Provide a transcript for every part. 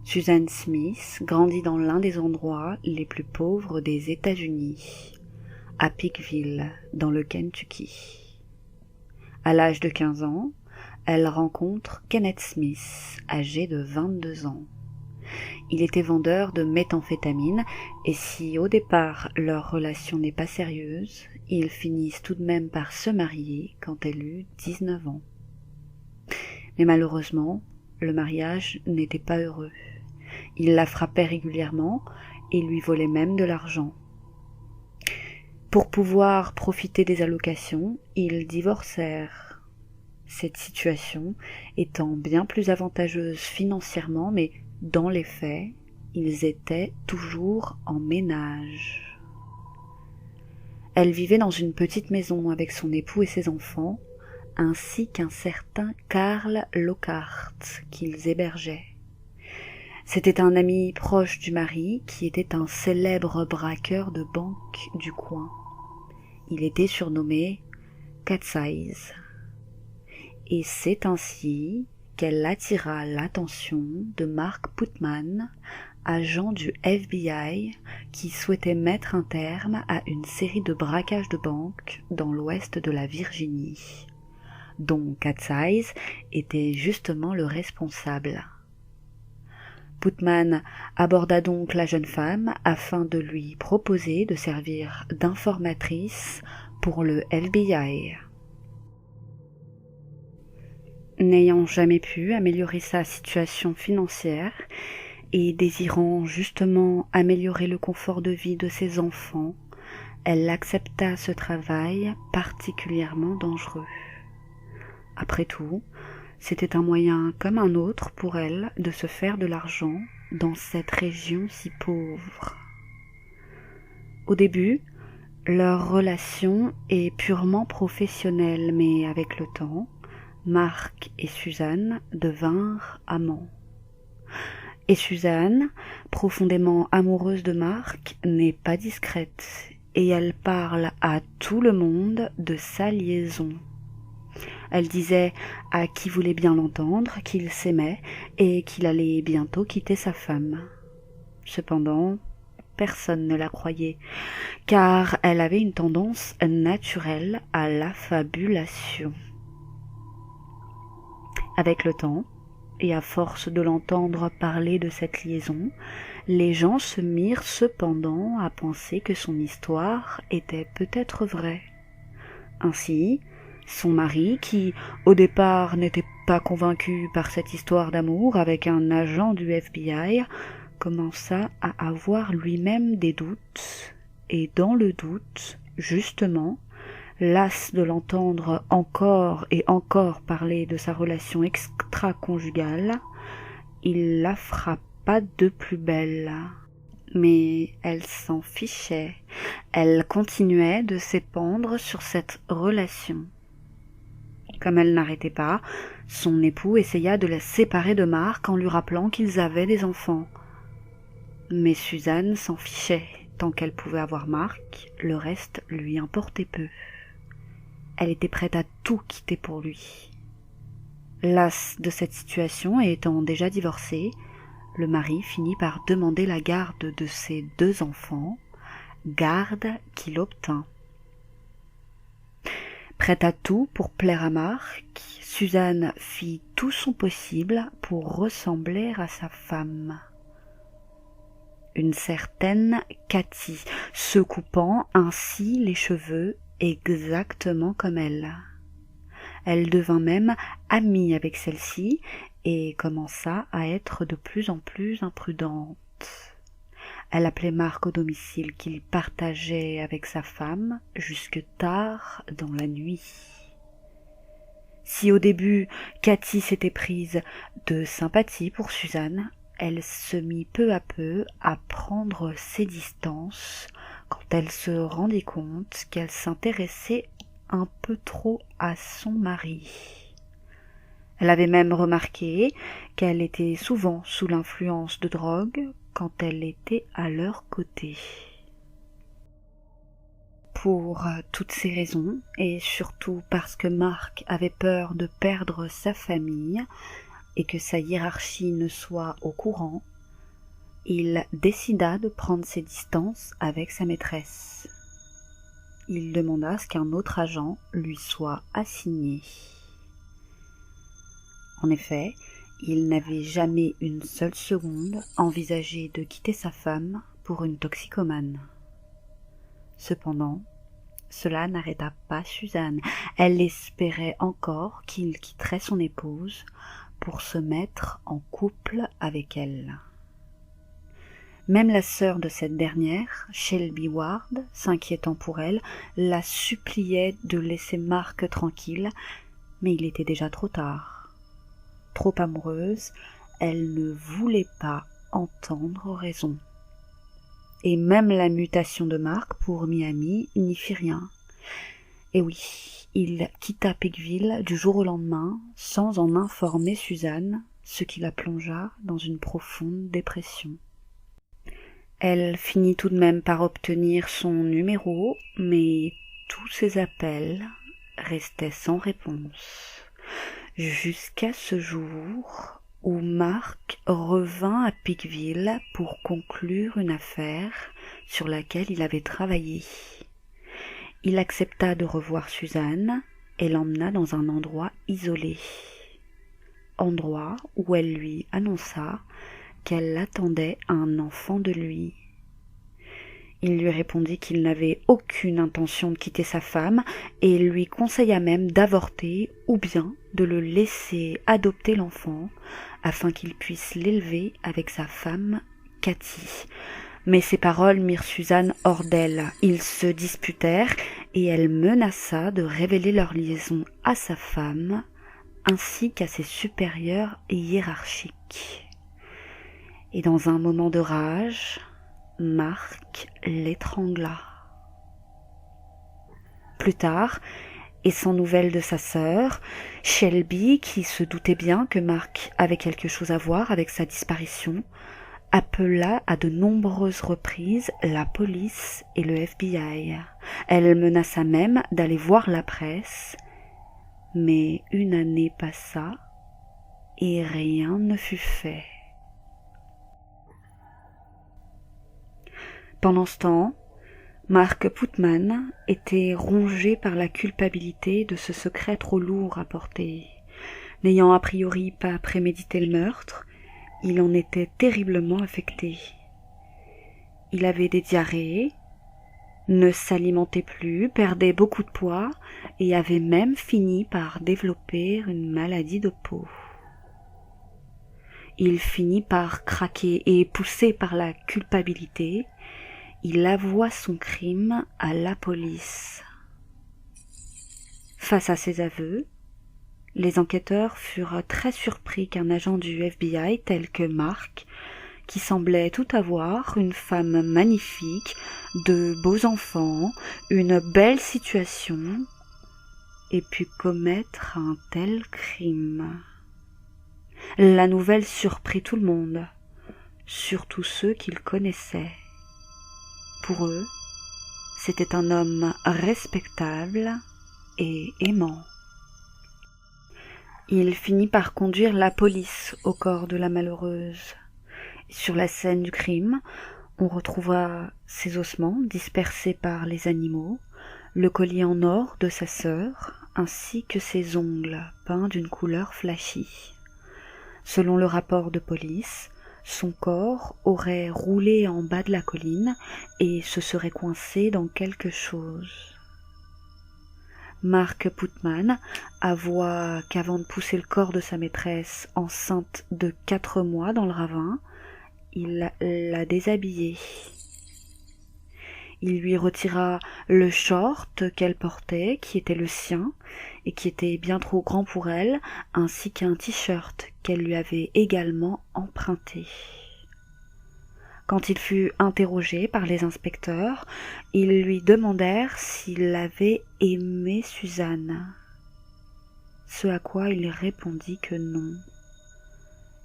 Susan Smith grandit dans l'un des endroits les plus pauvres des États-Unis, à Pikeville, dans le Kentucky. À l'âge de 15 ans, elle rencontre Kenneth Smith, âgé de 22 ans. Il était vendeur de méthamphétamine et si au départ leur relation n'est pas sérieuse, ils finissent tout de même par se marier quand elle eut 19 ans. Mais malheureusement, le mariage n'était pas heureux. Il la frappait régulièrement et lui volait même de l'argent. Pour pouvoir profiter des allocations, ils divorcèrent. Cette situation étant bien plus avantageuse financièrement, mais dans les faits, ils étaient toujours en ménage. Elle vivait dans une petite maison avec son époux et ses enfants, ainsi qu'un certain Karl Lockhart qu'ils hébergeaient. C'était un ami proche du mari qui était un célèbre braqueur de banque du coin. Il était surnommé Cat's Eyes. Et c'est ainsi qu'elle attira l'attention de Mark Putman, agent du FBI qui souhaitait mettre un terme à une série de braquages de banques dans l'ouest de la Virginie, dont Cat's Eyes était justement le responsable. Putman aborda donc la jeune femme afin de lui proposer de servir d'informatrice pour le FBI. N'ayant jamais pu améliorer sa situation financière et désirant justement améliorer le confort de vie de ses enfants, elle accepta ce travail particulièrement dangereux. Après tout, c'était un moyen comme un autre pour elle de se faire de l'argent dans cette région si pauvre. Au début, leur relation est purement professionnelle, mais avec le temps, Mark et Suzanne devinrent amants. Et Suzanne, profondément amoureuse de Mark, n'est pas discrète et elle parle à tout le monde de sa liaison. Elle disait à qui voulait bien l'entendre qu'il s'aimait et qu'il allait bientôt quitter sa femme. Cependant, personne ne la croyait, car elle avait une tendance naturelle à l'affabulation. Avec le temps, et à force de l'entendre parler de cette liaison, les gens se mirent cependant à penser que son histoire était peut-être vraie. Ainsi, son mari, qui au départ n'était pas convaincu par cette histoire d'amour avec un agent du FBI, commença à avoir lui-même des doutes, et dans le doute, justement, las de l'entendre encore et encore parler de sa relation extra-conjugale, il la frappa de plus belle. Mais elle s'en fichait, elle continuait de s'épandre sur cette relation. Comme elle n'arrêtait pas, son époux essaya de la séparer de Mark en lui rappelant qu'ils avaient des enfants. Mais Suzanne s'en fichait, tant qu'elle pouvait avoir Mark, le reste lui importait peu. Elle était prête à tout quitter pour lui. Lasse de cette situation et étant déjà divorcée, le mari finit par demander la garde de ses 2 enfants, garde qu'il obtint. Prête à tout pour plaire à Mark, Suzanne fit tout son possible pour ressembler à sa femme. Une certaine Cathy, se coupant ainsi les cheveux exactement comme elle. Elle devint même amie avec celle-ci et commença à être de plus en plus imprudente. Elle appelait Mark au domicile qu'il partageait avec sa femme jusque tard dans la nuit. Si au début Cathy s'était prise de sympathie pour Suzanne, elle se mit peu à peu à prendre ses distances quand elle se rendit compte qu'elle s'intéressait un peu trop à son mari. Elle avait même remarqué qu'elle était souvent sous l'influence de drogue quand elle était à leur côté. Pour toutes ces raisons, et surtout parce que Mark avait peur de perdre sa famille et que sa hiérarchie ne soit au courant, il décida de prendre ses distances avec sa maîtresse. Il demanda à ce qu'un autre agent lui soit assigné. En effet, il n'avait jamais une seule seconde envisagé de quitter sa femme pour une toxicomane. Cependant, cela n'arrêta pas Suzanne. Elle espérait encore qu'il quitterait son épouse pour se mettre en couple avec elle. Même la sœur de cette dernière, Shelby Ward, s'inquiétant pour elle, la suppliait de laisser Mark tranquille, mais il était déjà trop tard. Trop amoureuse, elle ne voulait pas entendre raison. Et même la mutation de Mark pour Miami n'y fit rien. Et oui, il quitta Peakville du jour au lendemain, sans en informer Suzanne, ce qui la plongea dans une profonde dépression. Elle finit tout de même par obtenir son numéro, mais tous ses appels restaient sans réponse. Jusqu'à ce jour où Mark revint à Peakville pour conclure une affaire sur laquelle il avait travaillé. Il accepta de revoir Suzanne et l'emmena dans un endroit isolé. Endroit où elle lui annonça qu'elle attendait un enfant de lui. Il lui répondit qu'il n'avait aucune intention de quitter sa femme et lui conseilla même d'avorter ou bien de le laisser adopter l'enfant afin qu'il puisse l'élever avec sa femme Cathy. Mais ces paroles mirent Suzanne hors d'elle. Ils se disputèrent et elle menaça de révéler leur liaison à sa femme ainsi qu'à ses supérieurs hiérarchiques. Et dans un moment de rage, Mark l'étrangla. Plus tard, et sans nouvelles de sa sœur, Shelby, qui se doutait bien que Mark avait quelque chose à voir avec sa disparition, appela à de nombreuses reprises la police et le FBI. Elle menaça même d'aller voir la presse, mais une année passa et rien ne fut fait. Pendant ce temps, Mark Putman était rongé par la culpabilité de ce secret trop lourd à porter. N'ayant a priori pas prémédité le meurtre, il en était terriblement affecté. Il avait des diarrhées, ne s'alimentait plus, perdait beaucoup de poids et avait même fini par développer une maladie de peau. Il finit par craquer et, poussé par la culpabilité, il avoua son crime à la police. Face à ses aveux, les enquêteurs furent très surpris qu'un agent du FBI tel que Mark, qui semblait tout avoir, une femme magnifique, de beaux enfants, une belle situation, ait pu commettre un tel crime. La nouvelle surprit tout le monde, surtout ceux qu'il connaissait. Pour eux, c'était un homme respectable et aimant. Il finit par conduire la police au corps de la malheureuse. Sur la scène du crime, on retrouva ses ossements dispersés par les animaux, le collier en or de sa sœur, ainsi que ses ongles peints d'une couleur flashy. Selon le rapport de police, son corps aurait roulé en bas de la colline et se serait coincé dans quelque chose. Mark Putman avoua qu'avant de pousser le corps de sa maîtresse, enceinte de 4 mois dans le ravin, il l'a déshabillée. Il lui retira le short qu'elle portait, qui était le sien, et qui était bien trop grand pour elle, ainsi qu'un t-shirt qu'elle lui avait également emprunté. Quand il fut interrogé par les inspecteurs, ils lui demandèrent s'il avait aimé Suzanne. Ce à quoi il répondit que non.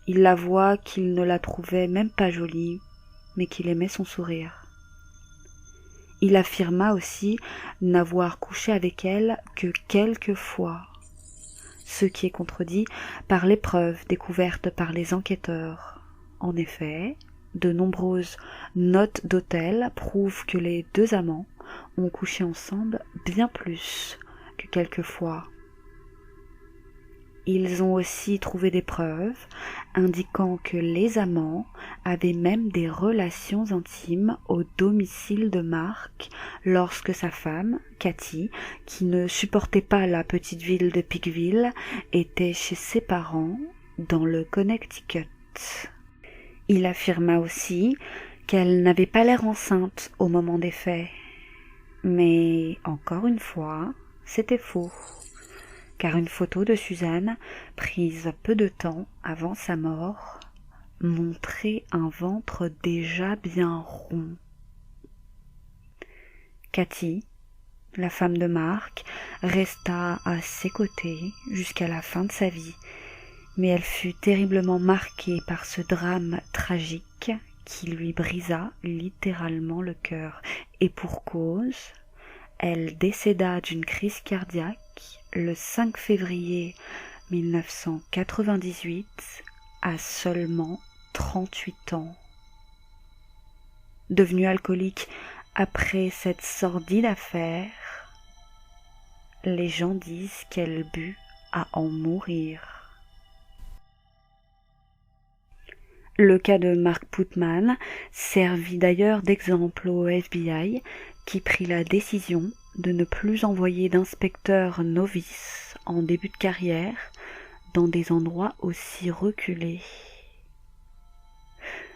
Il avoua qu'il ne la trouvait même pas jolie, mais qu'il aimait son sourire. Il affirma aussi n'avoir couché avec elle que quelques fois, ce qui est contredit par les preuves découvertes par les enquêteurs. En effet, de nombreuses notes d'hôtel prouvent que les deux amants ont couché ensemble bien plus que quelques fois. Ils ont aussi trouvé des preuves indiquant que les amants avaient même des relations intimes au domicile de Mark lorsque sa femme, Cathy, qui ne supportait pas la petite ville de Peakville, était chez ses parents dans le Connecticut. Il affirma aussi qu'elle n'avait pas l'air enceinte au moment des faits. Mais encore une fois, c'était faux. Car une photo de Suzanne, prise peu de temps avant sa mort, montrait un ventre déjà bien rond. Cathy, la femme de Mark, resta à ses côtés jusqu'à la fin de sa vie, mais elle fut terriblement marquée par ce drame tragique qui lui brisa littéralement le cœur, et pour cause, elle décéda d'une crise cardiaque le 5 février 1998 à seulement 38 ans. Devenue alcoolique après cette sordide affaire, les gens disent qu'elle but à en mourir. Le cas de Mark Putman servit d'ailleurs d'exemple au FBI qui prit la décision de ne plus envoyer d'inspecteurs novices en début de carrière dans des endroits aussi reculés.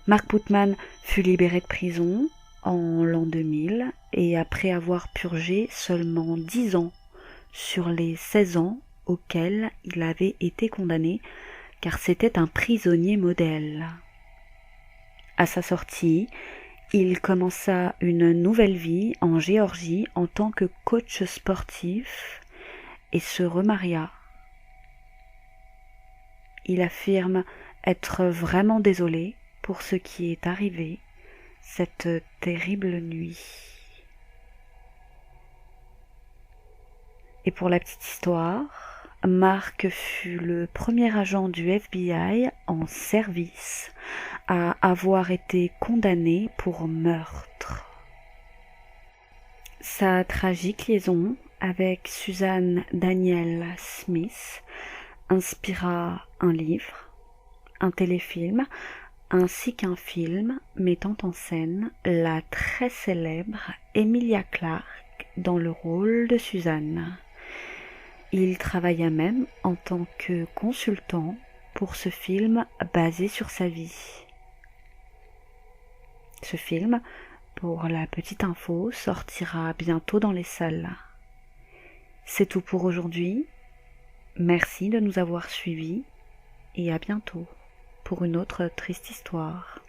Mark Putman fut libéré de prison en l'an 2000 et après avoir purgé seulement 10 ans sur les 16 ans auxquels il avait été condamné, car c'était un prisonnier modèle. À sa sortie, il commença une nouvelle vie en Géorgie en tant que coach sportif et se remaria. Il affirme être vraiment désolé pour ce qui est arrivé cette terrible nuit. Et pour la petite histoire, Mark fut le premier agent du FBI en service à avoir été condamné pour meurtre. Sa tragique liaison avec Susan Danielle Smith inspira un livre, un téléfilm, ainsi qu'un film mettant en scène la très célèbre Emilia Clarke dans le rôle de Susan. Il travailla même en tant que consultant pour ce film basé sur sa vie. Ce film, pour la petite info, sortira bientôt dans les salles. C'est tout pour aujourd'hui. Merci de nous avoir suivis et à bientôt pour une autre triste histoire.